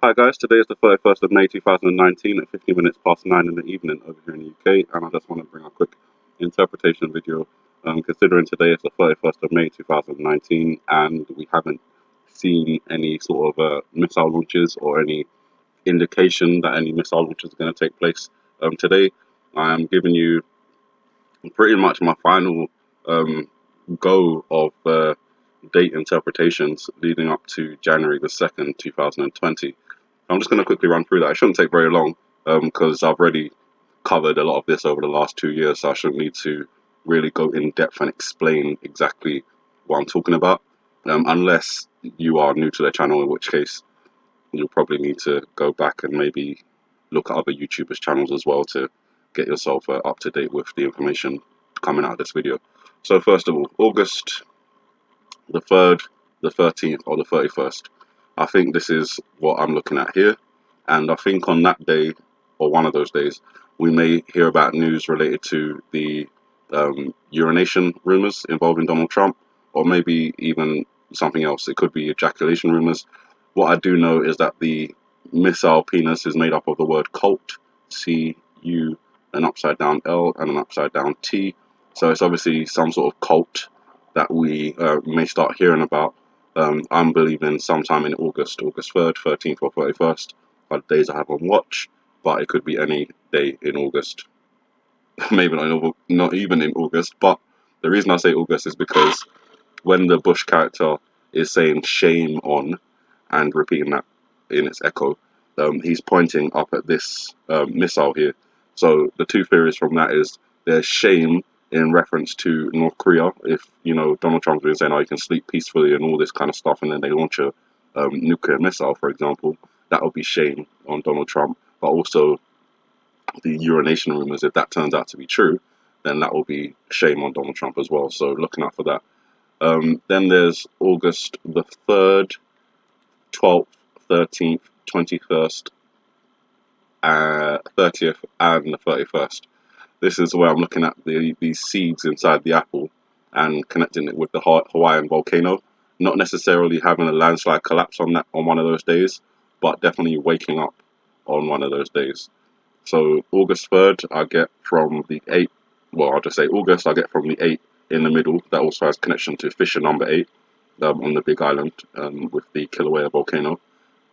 Hi guys, today is the 31st of May 2019 at 15 minutes past 9 in the evening over here in the UK, and I just want to bring a quick interpretation video considering today is the 31st of May 2019 and we haven't seen any sort of missile launches or any indication that any missile launches are going to take place. Today I am giving you pretty much my final go of date interpretations leading up to January the 2nd, 2020. I'm just going to quickly run through that. It shouldn't take very long because I've already covered a lot of this over the last 2 years, so I shouldn't need to really go in depth and explain exactly what I'm talking about, unless you are new to the channel, in which case you'll probably need to go back and maybe look at other YouTubers' channels as well to get yourself up to date with the information coming out of this video. So first of all, August the 3rd, the 13th, or the 31st. I think this is what I'm looking at here, and I think on that day, or one of those days, we may hear about news related to the urination rumors involving Donald Trump, or maybe even something else. It could be ejaculation rumors. What I do know is that the missile penis is made up of the word cult, C-U, an upside down L and an upside down T. So it's obviously some sort of cult that we may start hearing about. I'm believing sometime in August 3rd, 13th, or 31st are the days I have on watch, but it could be any day in August. Maybe not even in August, but the reason I say August is because when the Bush character is saying shame on and repeating that in its echo, he's pointing up at this missile here. So the two theories from that is there's shame in reference to North Korea. If, you know, Donald Trump's been saying, oh, you can sleep peacefully and all this kind of stuff, and then they launch a nuclear missile, for example, that would be shame on Donald Trump. But also the urination rumors, if that turns out to be true, then that will be shame on Donald Trump as well. So looking out for that. Then there's August the 3rd, 12th, 13th, 21st, 30th, and the 31st. This is where I'm looking at these seeds inside the apple and connecting it with the Hawaiian volcano. Not necessarily having a landslide collapse on one of those days, but definitely waking up on one of those days. So August 3rd, I get from the 8th. Well, I'll just say August, I get from the 8th in the middle. That also has connection to Fissure number 8 on the Big Island with the Kilauea volcano.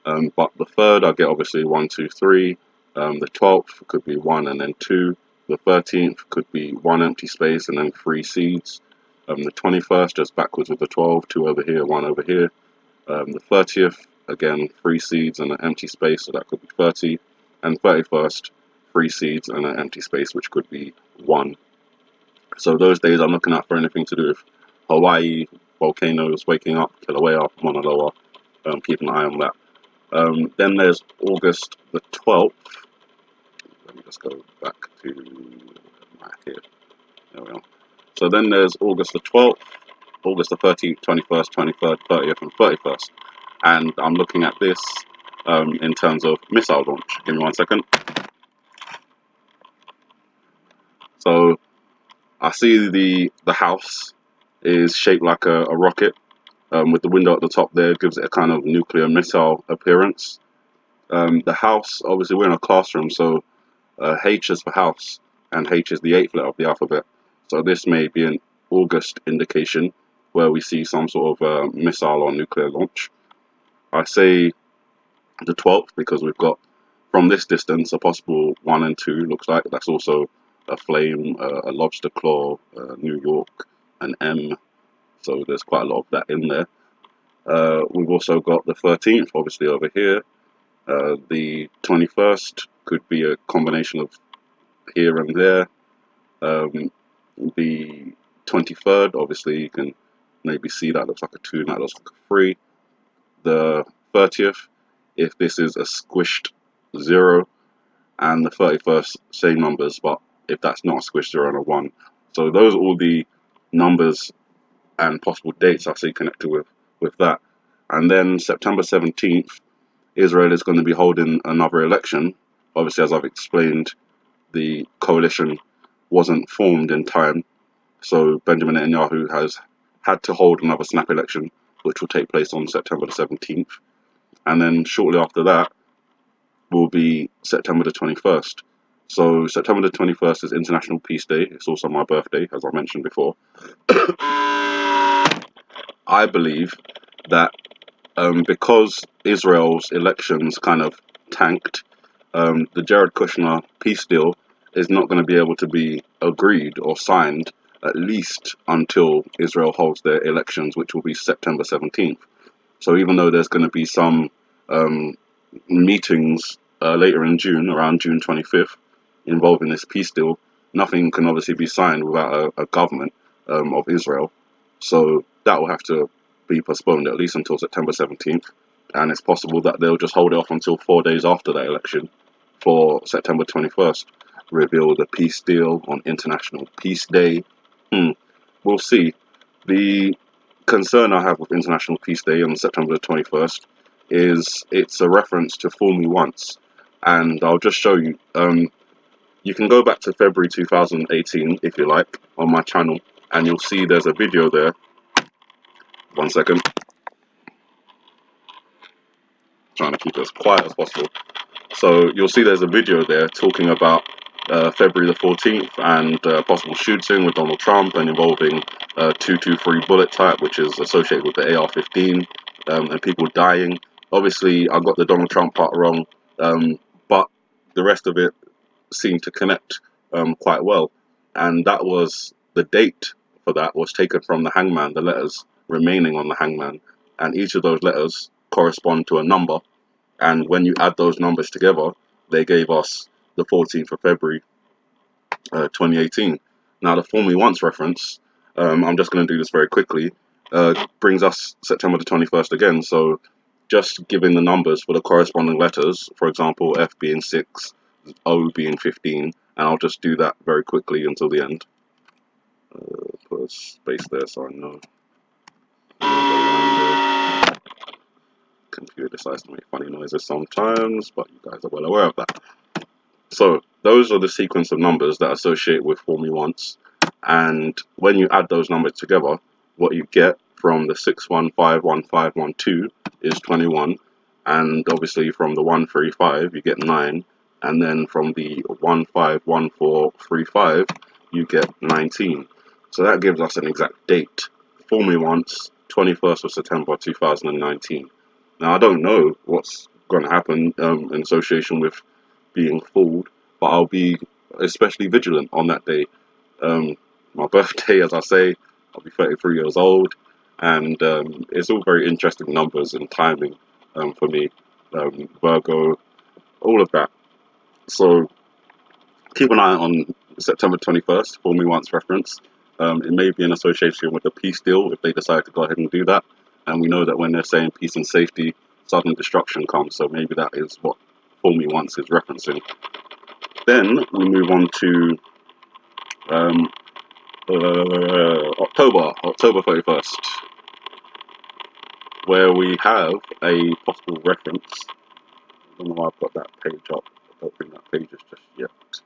But the 3rd, I get obviously 1, 2, 3. The 12th could be 1 and then 2. The 13th could be 1 empty space and then 3 seeds. The 21st, just backwards with the 12, 2 over here, 1 over here. The 30th, again, 3 seeds and an empty space, so that could be 30. And 31st, 3 seeds and an empty space, which could be 1. So those days I'm looking out for anything to do with Hawaii, volcanoes, waking up, Kilauea, Mauna Loa. Keep an eye on that. Then there's August the 12th. Let me just go back to right here. There we are. So then there's August the 12th, August the 13th, 21st, 23rd, 30th, and 31st. And I'm looking at this in terms of missile launch. Give me 1 second. So I see the house is shaped like a rocket with the window at the top there, gives it a kind of nuclear missile appearance. The house, obviously we're in a classroom, so H is for house, and H is the 8th letter of the alphabet. So this may be an August indication where we see some sort of missile or nuclear launch. I say the 12th because we've got, from this distance, a possible 1 and 2 looks like. That's also a flame, a lobster claw, New York, an M. So there's quite a lot of that in there. We've also got the 13th, obviously, over here. The 21st could be a combination of here and there. The 23rd, obviously, you can maybe see that looks like a 2 and that looks like a 3. The 30th, if this is a squished 0, and the 31st, same numbers, but if that's not a squished 0 and a 1. So those are all the numbers and possible dates I see connected with that. And then September 17th, Israel is going to be holding another election. Obviously, as I've explained, the coalition wasn't formed in time, so Benjamin Netanyahu has had to hold another snap election, which will take place on September the 17th. And then shortly after that, will be September the 21st. So September the 21st is International Peace Day. It's also my birthday, as I mentioned before. I believe that because Israel's elections kind of tanked, the Jared Kushner peace deal is not going to be able to be agreed or signed at least until Israel holds their elections, which will be September 17th. So even though there's going to be some meetings later in June, around June 25th, involving this peace deal, nothing can obviously be signed without a government of Israel. So that will have to be postponed at least until September 17th. And it's possible that they'll just hold it off until 4 days after that election for September 21st. Reveal the peace deal on International Peace Day. We'll see. The concern I have with International Peace Day on September the 21st is it's a reference to Fool Me Once. And I'll just show you. You can go back to February 2018, if you like, on my channel, and you'll see there's a video there. 1 second. Trying to keep it as quiet as possible. So you'll see there's a video there talking about February the 14th and possible shooting with Donald Trump and involving 223 bullet type, which is associated with the AR-15, and people dying. Obviously, I got the Donald Trump part wrong, but the rest of it seemed to connect quite well. And that was the date for that was taken from the hangman, the letters remaining on the hangman, and each of those letters correspond to a number. And when you add those numbers together, they gave us the 14th of February 2018. Now, the Fool Me Once reference, I'm just going to do this very quickly, brings us September the 21st again. So just giving the numbers for the corresponding letters, for example, F being 6, O being 15, and I'll just do that very quickly until the end. Put a space there so I know. Computer decides to make funny noises sometimes, but you guys are well aware of that. So those are the sequence of numbers that associate with Fool Me Once, and when you add those numbers together, what you get from the 6151512 is 21, and obviously from the 135 you get 9, and then from the 151435 you get 19. So that gives us an exact date. Fool Me Once, 21st of September 2019. Now, I don't know what's going to happen in association with being fooled, but I'll be especially vigilant on that day. My birthday, as I say, I'll be 33 years old, and it's all very interesting numbers and timing for me. Virgo, all of that. So keep an eye on September 21st, Fool Me Once reference. It may be in association with the peace deal if they decide to go ahead and do that. And we know that when they're saying peace and safety, sudden destruction comes. So maybe that is what Fool Me Once is referencing. Then we move on to October 31st, where we have a possible reference. I don't know why I've got that page up. I don't think that page is just yet.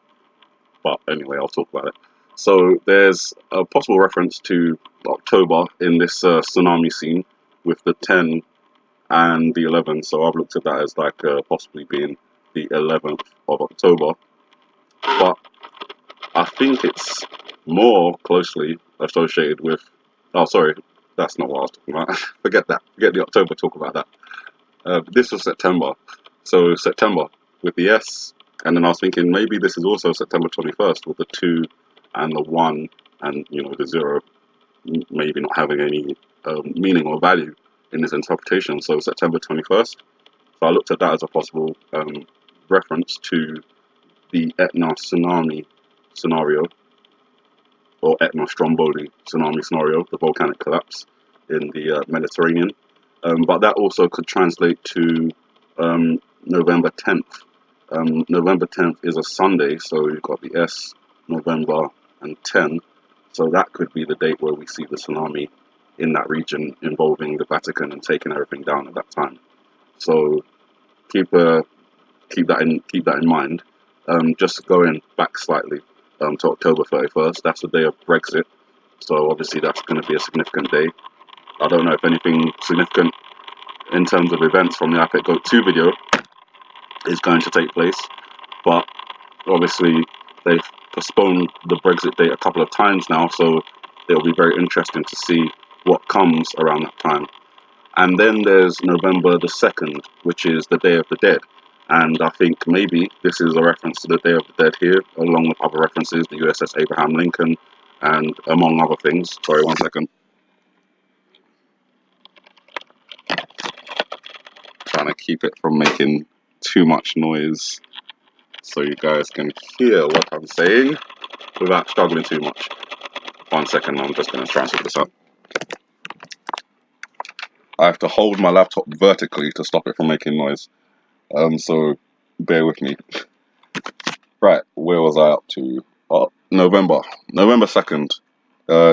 But anyway, I'll talk about it. So there's a possible reference to October in this tsunami scene with the 10 and the 11. So I've looked at that as like possibly being the 11th of October. But I think it's more closely associated with... Oh, sorry. That's not what I was talking about. Forget that. Forget the October talk about that. This was September. So September with the S. And then I was thinking maybe this is also September 21st with the 2 and the 1 and, you know, the 0 maybe not having any meaning or value in this interpretation. So September 21st. So I looked at that as a possible reference to the Etna tsunami scenario, or Etna Stromboli tsunami scenario, the volcanic collapse in the Mediterranean. But that also could translate to November 10th. November 10th is a Sunday, so you've got the S, November, and 10. So that could be the date where we see the tsunami in that region involving the Vatican and taking everything down at that time. So keep that in mind. Just going back slightly to October 31st, that's the day of Brexit. So obviously that's going to be a significant day. I don't know if anything significant in terms of events from the Epic Goat 2 video is going to take place. But obviously, they've postponed the Brexit date a couple of times now, so it'll be very interesting to see what comes around that time. And then there's November the 2nd, which is the Day of the Dead. And I think maybe this is a reference to the Day of the Dead here, along with other references, the USS Abraham Lincoln, and among other things. Sorry, 1 second. Trying to keep it from making too much noise so you guys can hear what I'm saying without struggling too much. 1 second, I'm just going to try and sort this out. I have to hold my laptop vertically to stop it from making noise. So bear with me. Right, where was I up to? November 2nd,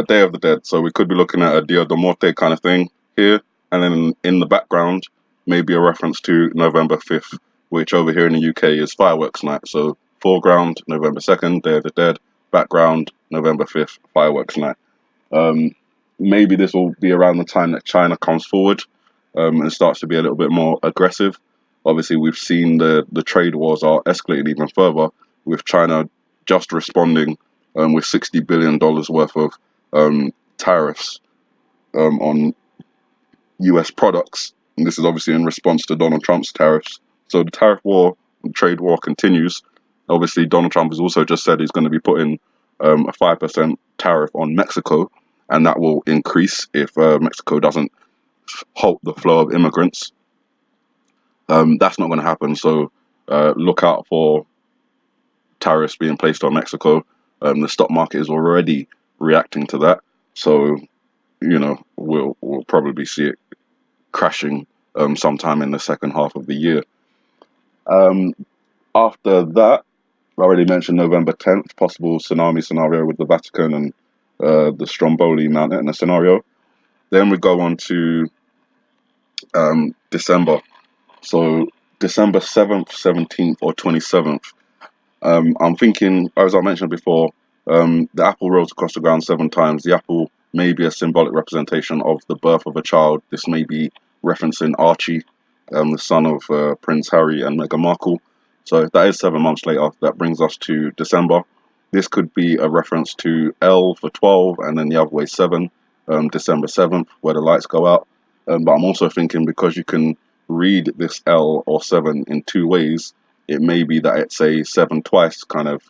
Day of the Dead. So we could be looking at a Dia de Morte kind of thing here. And then in the background, maybe a reference to November 5th, which over here in the UK is fireworks night. So foreground, November 2nd, Day of the Dead. Background, November 5th, fireworks night. Maybe this will be around the time that China comes forward and starts to be a little bit more aggressive. Obviously, we've seen the trade wars are escalating even further, with China just responding with $60 billion worth of tariffs on US products. And this is obviously in response to Donald Trump's tariffs. So the tariff war, trade war continues. Obviously, Donald Trump has also just said he's going to be putting a 5% tariff on Mexico, and that will increase if Mexico doesn't halt the flow of immigrants. That's not going to happen, so look out for tariffs being placed on Mexico. The stock market is already reacting to that, so we'll probably see it crashing sometime in the second half of the year. After that, I already mentioned November 10th, possible tsunami scenario with the Vatican and the Stromboli Mount Etna scenario. Then we go on to December. So December 7th, 17th, or 27th. I'm thinking, as I mentioned before, the apple rolls across the ground 7 times. The apple may be a symbolic representation of the birth of a child. This may be referencing Archie, the son of Prince Harry and Meghan Markle. So that is 7 months later. That brings us to December. This could be a reference to L for 12 and then the other way 7, December 7th, where the lights go out. But I'm also thinking, because you can read this L or 7 in 2 ways, it may be that it's a 7 twice kind of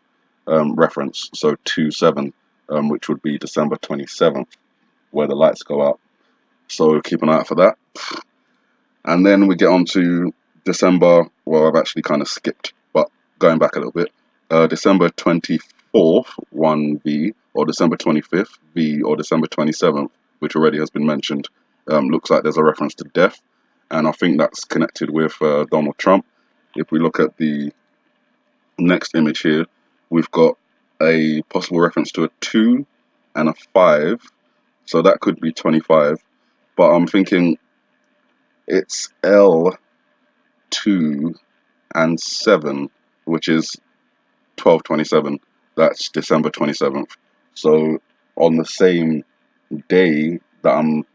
reference. So 2-7, which would be December 27th, where the lights go out. So keep an eye out for that. And then we get on to December, well, I've actually kind of skipped, but going back a little bit. December 24th, 1V, or December 25th, V, or December 27th, which already has been mentioned, looks like there's a reference to death. And I think that's connected with Donald Trump. If we look at the next image here, we've got a possible reference to a 2 and a 5. So that could be 25. But I'm thinking it's L, 2, and 7, which is 12/27. That's December 27th. So on the same day that I'm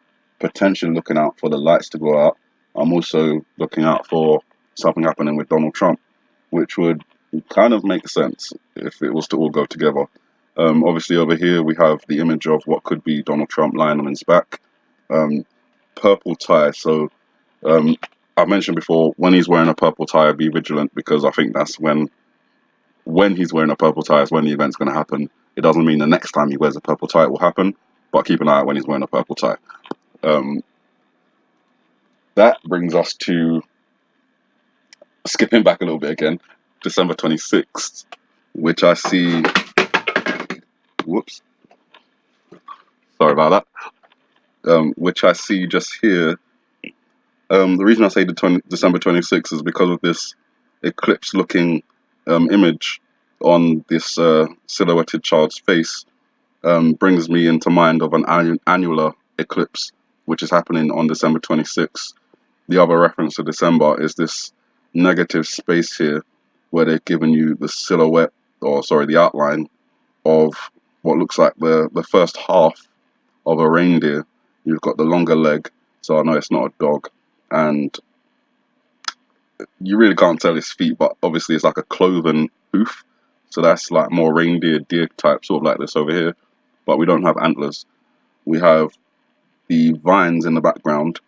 potentially looking out for the lights to go out, I'm also looking out for something happening with Donald Trump, which would kind of make sense if it was to all go together. Obviously over here we have the image of what could be Donald Trump lying on his back. Purple tie. So I mentioned before, when he's wearing a purple tie, be vigilant, because I think that's when he's wearing a purple tie is when the event's going to happen. It doesn't mean the next time he wears a purple tie it will happen, but keep an eye out when he's wearing a purple tie. That brings us to, skipping back a little bit again, December 26th, which I see, whoops, sorry about that, which I see just here. The reason I say December 26th is because of this eclipse looking image on this silhouetted child's face. Brings me into mind of an annular eclipse, which is happening on December 26th. The other reference to December is this negative space here, where they've given you the silhouette, or sorry, the outline of what looks like the first half of a reindeer. You've got the longer leg, so I know it's not a dog, and you really can't tell his feet, but obviously it's like a cloven hoof. So that's like more reindeer, deer type, sort of like this over here. But we don't have antlers. We have the vines in the background,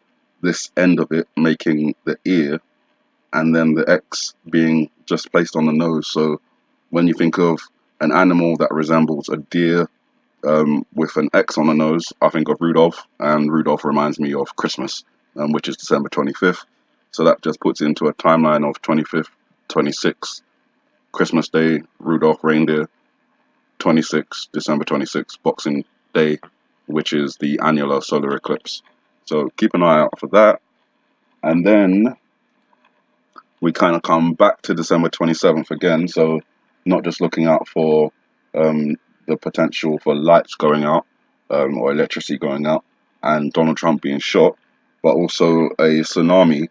this end of it making the ear, and then the X being just placed on the nose. So when you think of an animal that resembles a deer with an X on the nose, I think of Rudolph, and Rudolph reminds me of Christmas, which is December 25th. So that just puts it into a timeline of 25th, 26th, Christmas Day, Rudolph reindeer, 26th, December 26th, Boxing Day, which is the annular solar eclipse. So keep an eye out for that. And then we kind of come back to December 27th again. So not just looking out for the potential for lights going out or electricity going out and Donald Trump being shot, but also a tsunami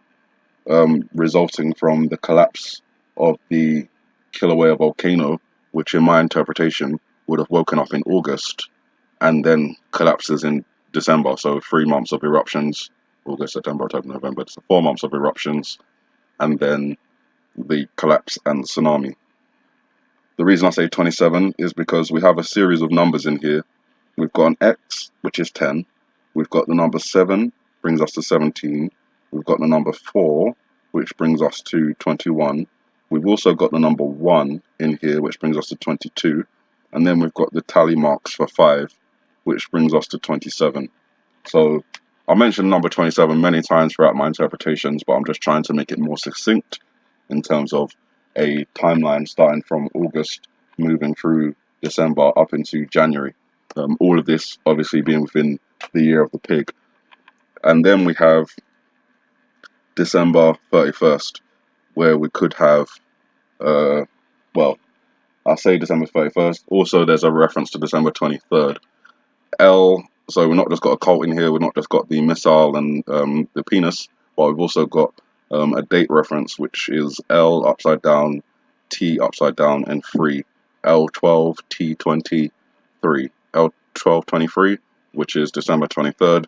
resulting from the collapse of the Kilauea volcano, which in my interpretation would have woken up in August and then collapses in December. So 3 months of eruptions, August, September, October, November. So 4 months of eruptions, and then the collapse and the tsunami. The reason I say 27 is because we have a series of numbers in here. We've got an X, which is 10. We've got the number 7, brings us to 17. We've got the number 4, which brings us to 21. We've also got the number 1 in here, which brings us to 22. And then we've got the tally marks for 5, which brings us to 27. So I mentioned number 27 many times throughout my interpretations, but I'm just trying to make it more succinct in terms of a timeline starting from August, moving through December up into January. All of this obviously being within the year of the pig. And then we have December 31st, where we could have, well, I'll say December 31st. Also, there's a reference to December 23rd. So we've not just got a cult in here, we've not just got the missile and the penis, but we've also got a date reference, which is L upside down, T upside down, and 3. L12, T23, L1223, which is December 23rd.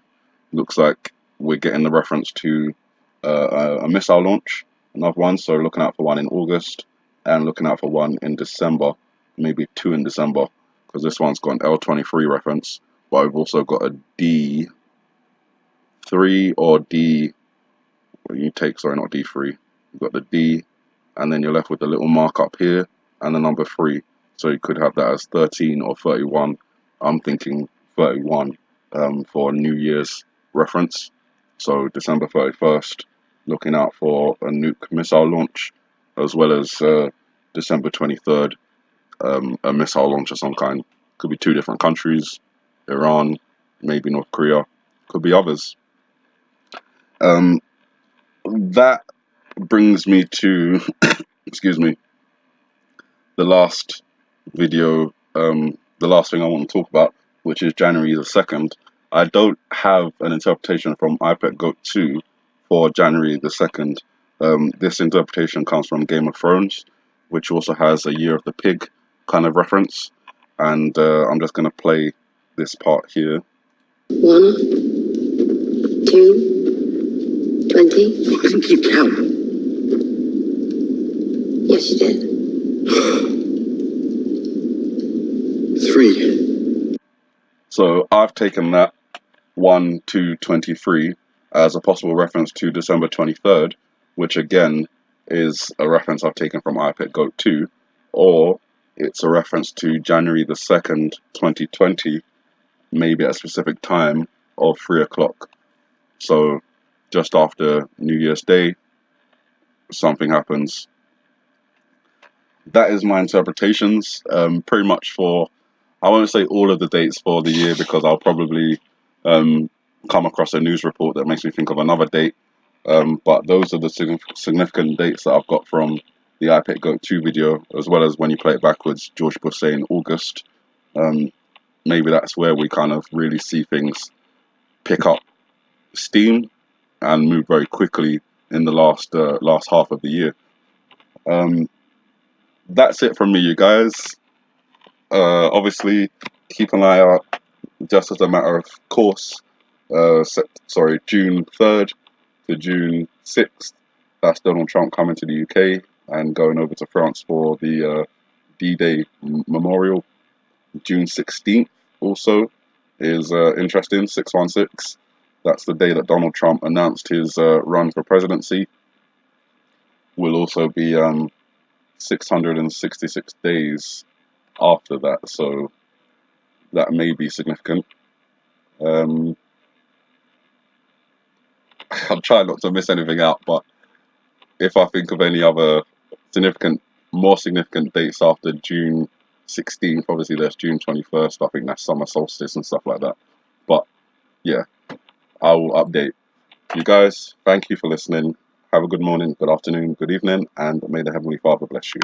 Looks like we're getting the reference to a missile launch, another one, so looking out for one in August, and looking out for one in December, maybe 2 in December, because this one's got an L23 reference, but we've also got a D3 or D, you take, sorry, not D3, you've got the D, and then you're left with the little mark up here, and the number 3, so you could have that as 13 or 31. I'm thinking 31 for New Year's reference. So December 31st, looking out for a nuke missile launch, as well as December 23rd, a missile launch of some kind. Could be 2 different countries, Iran, maybe North Korea, could be others. That brings me to, excuse me, the last video, the last thing I want to talk about, which is January the 2nd. I don't have an interpretation from iPad Goat 2 for January the 2nd. This interpretation comes from Game of Thrones, which also has a Year of the Pig kind of reference. And I'm just going to play this part here. 1, 2, 20. I didn't keep count. Yes, you did. 3. So I've taken that 1, 2, 23 as a possible reference to December 23rd, which again is a reference I've taken from iPad Goat 2, or it's a reference to January the 2nd, 2020, maybe at a specific time of 3 o'clock. So just after New Year's Day, something happens. That is my interpretations, pretty much for, I won't say all of the dates for the year, because I'll probably come across a news report that makes me think of another date. But those are the significant dates that I've got from the iPad Goat 2 video, as well as when you play it backwards, George Bush saying August. Maybe that's where we kind of really see things pick up steam and move very quickly in the last half of the year. That's it from me, you guys. Obviously, keep an eye out, just as a matter of course, June 3rd to June 6th, That's Donald Trump coming to the UK and going over to France for the D-Day memorial. June 16th also is interesting, 616. That's the day that Donald Trump announced his run for presidency. Will also be 666 days after that, so that may be significant. I'm trying not to miss anything out, but if I think of any other more significant dates after June 16th, obviously there's June 21st, I think that's summer solstice and stuff like that. But yeah, I will update you guys. Thank you for listening. Have a good morning, good afternoon, good evening, and may the Heavenly Father bless you.